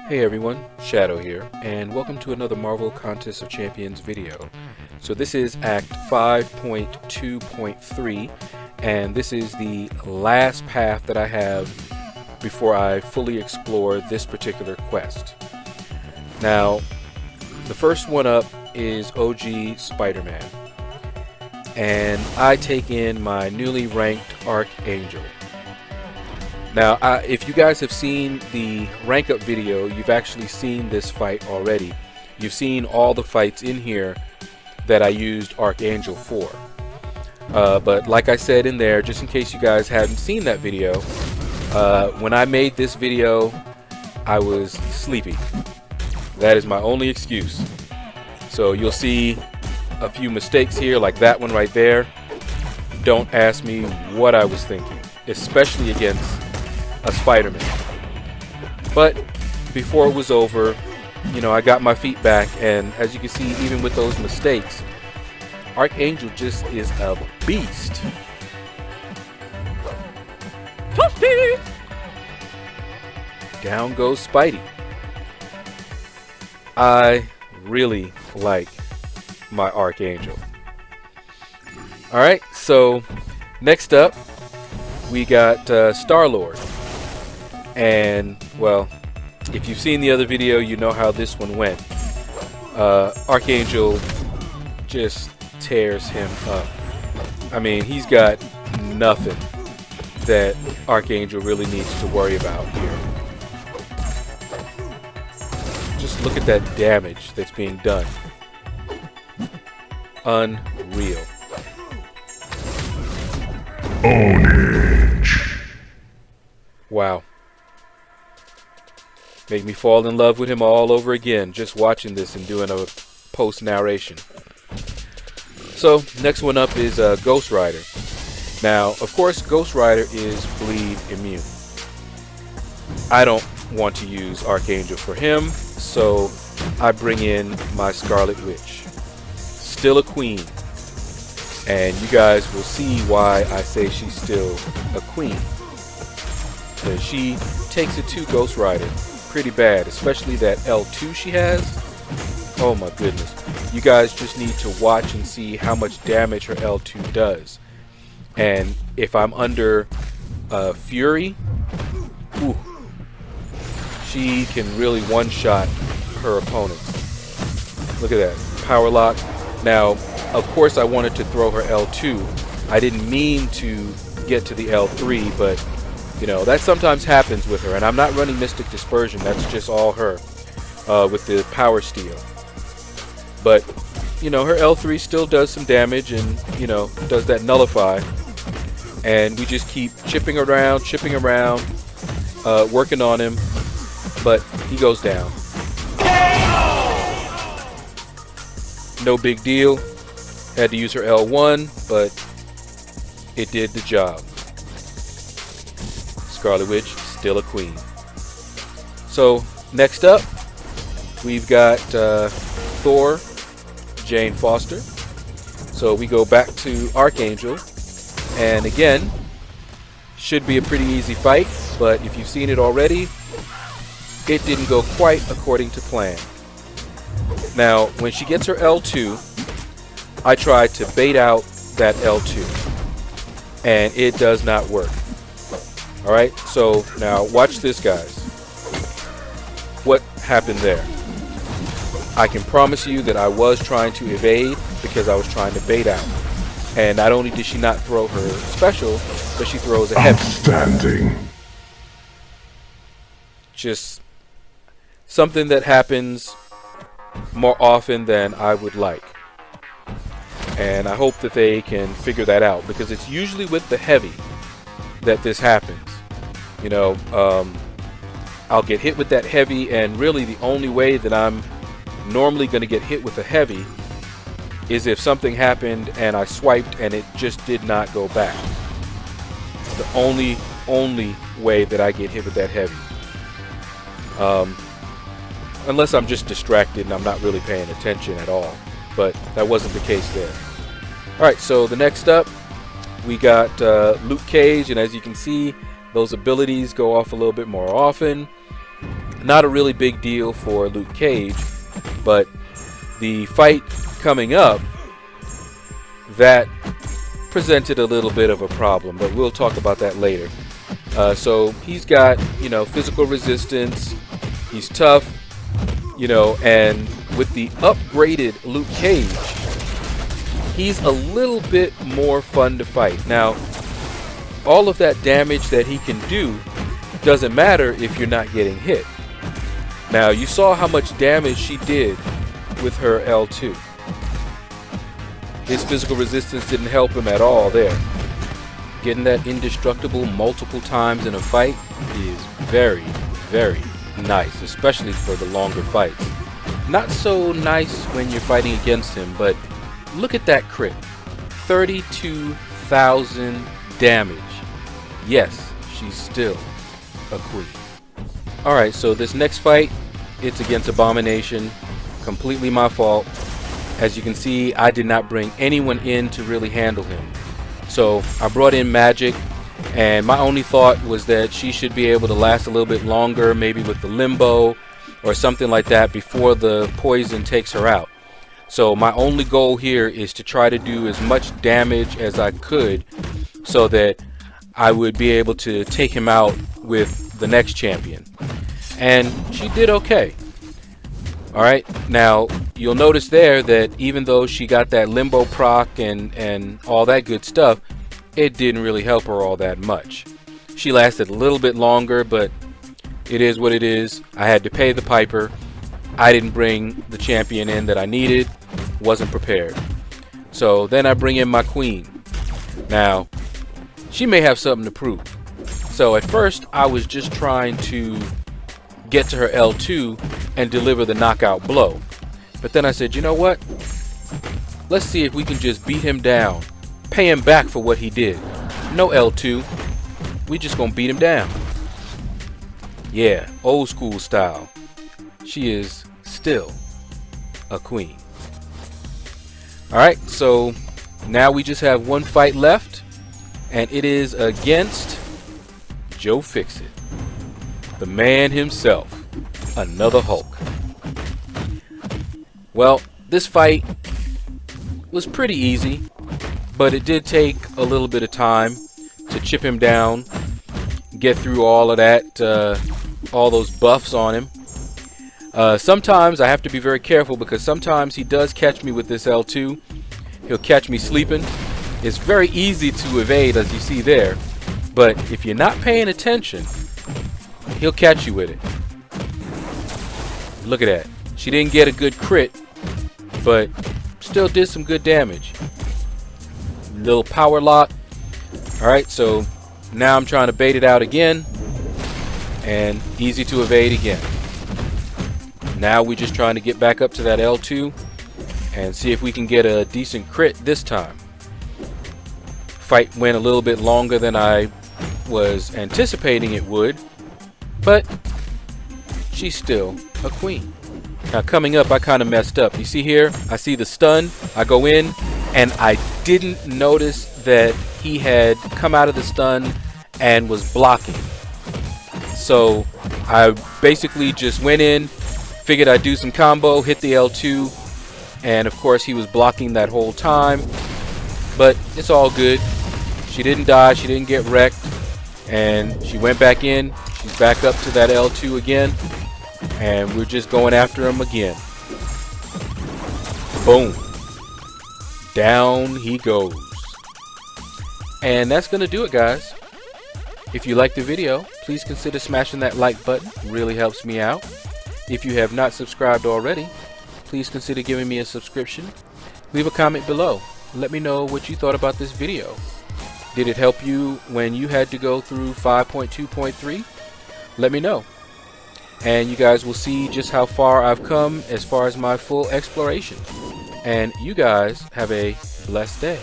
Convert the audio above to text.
Hey everyone, Shaedow here, and welcome to another Marvel Contest of Champions video. So this is Act 5.2.3, and this is the last path that I have before I fully explore this particular quest. Now, the first one up is OG SpiderMan, and I take in my newly ranked Archangel. Now, if you guys have seen the rank up video, you've actually seen this fight already. You've seen all the fights in here that I used Archangel for. But like I said in there, just in case you guys hadn't seen that video, when I made this video, I was sleepy. That is my only excuse. So you'll see a few mistakes here, like that one right there. Don't ask me what I was thinking, especially against a Spider-Man. But before it was over, you know, I got my feet back, and as you can see, even with those mistakes, Archangel just is a beast. Toasty! Down goes Spidey. I really like my Archangel. Alright, so next up we got Star-Lord. And, well, if you've seen the other video, you know how this one went. Archangel just tears him up. I mean, he's got nothing that Archangel really needs to worry about here. Just look at that damage that's being done. Unreal. Wow. Make me fall in love with him all over again, just watching this and doing a post narration. So, next one up is Ghost Rider. Now, of course, Ghost Rider is bleed immune. I don't want to use Archangel for him, so I bring in my Scarlet Witch. Still a queen. And you guys will see why I say she's still a queen. Because she takes it to Ghost Rider pretty bad, especially that L2 she has. Oh my goodness. You guys just need to watch and see how much damage her L2 does. And if I'm under Fury, ooh, she can really one-shot her opponents. Look at that. Power lock. Now, of course I wanted to throw her L2. I didn't mean to get to the L3, but you know, that sometimes happens with her, and I'm not running Mystic Dispersion, that's just all her, with the Power Steel. But, you know, her L3 still does some damage, and, you know, does that Nullify. And we just keep chipping around, working on him, but he goes down. No big deal. Had to use her L1, but it did the job. Scarlet Witch, still a queen. So, next up, we've got Thor, Jane Foster. So we go back to Archangel, and again, should be a pretty easy fight, but if you've seen it already, it didn't go quite according to plan. Now, when she gets her L2, I tried to bait out that L2, and it does not work. Alright, so now watch this, guys. What happened there? I can promise you that I was trying to evade because I was trying to bait out. And not only did she not throw her special, but she throws a heavy. Outstanding. Just something that happens more often than I would like. And I hope that they can figure that out, because it's usually with the heavy that this happens. You know, I'll get hit with that heavy, and really the only way that I'm normally going to get hit with a heavy is if something happened and I swiped and it just did not go back. The only way that I get hit with that heavy. Unless I'm just distracted and I'm not really paying attention at all. But that wasn't the case there. Alright, so the next up, we got Luke Cage, and as you can see, those abilities go off a little bit more often. Not a really big deal for Luke Cage, but the fight coming up, that presented a little bit of a problem, but we'll talk about that later. So he's got, physical resistance. He's tough, and with the upgraded Luke Cage, he's a little bit more fun to fight. Now, all of that damage that he can do doesn't matter if you're not getting hit. Now, you saw how much damage she did with her L2. His physical resistance didn't help him at all there. Getting that indestructible multiple times in a fight is very, very nice, especially for the longer fights. Not so nice when you're fighting against him, but look at that crit. 32,000 damage. Yes, she's still a queen. Alright, so this next fight, it's against Abomination. Completely my fault. As you can see, I did not bring anyone in to really handle him. So I brought in Magic, and my only thought was that she should be able to last a little bit longer, maybe with the limbo or something like that before the poison takes her out. So my only goal here is to try to do as much damage as I could so that I would be able to take him out with the next champion. And she did okay. Alright, now you'll notice there that even though she got that limbo proc and all that good stuff, it didn't really help her all that much. She lasted a little bit longer, but it is what it is. I had to pay the piper. I didn't bring the champion in that I needed. Wasn't prepared. So then I bring in my queen. Now, she may have something to prove. So at first, I was just trying to get to her L2 and deliver the knockout blow. But then I said, you know what? Let's see if we can just beat him down. Pay him back for what he did. No L2. We just gonna beat him down. Yeah, old school style. She is still a queen. Alright, so now we just have one fight left, and it is against Joe Fixit, the man himself, another Hulk. Well, this fight was pretty easy, but it did take a little bit of time to chip him down, get through all of that, all those buffs on him. Sometimes I have to be very careful because sometimes he does catch me with this L2. He'll catch me sleeping. It's very easy to evade, as you see there, but if you're not paying attention, he'll catch you with it. Look at that. She didn't get a good crit, but still did some good damage. Little power lock. Alright, so now I'm trying to bait it out again, and easy to evade again. Now we're just trying to get back up to that L2 and see if we can get a decent crit this time. Fight went a little bit longer than I was anticipating it would, but she's still a queen. Now coming up, I kind of messed up. You see here, I see the stun. I go in, and I didn't notice that he had come out of the stun and was blocking. So I basically just went in, figured I'd do some combo, hit the L2, and of course he was blocking that whole time. But it's all good. She didn't die, she didn't get wrecked, and she went back in. She's back up to that L2 again, and we're just going after him again. Boom. Down he goes. And that's going to do it, guys. If you liked the video, please consider smashing that like button. It really helps me out. If you have not subscribed already, please consider giving me a subscription. Leave a comment below. Let me know what you thought about this video. Did it help you when you had to go through 5.2.3? Let me know. And you guys will see just how far I've come as far as my full exploration. And you guys have a blessed day.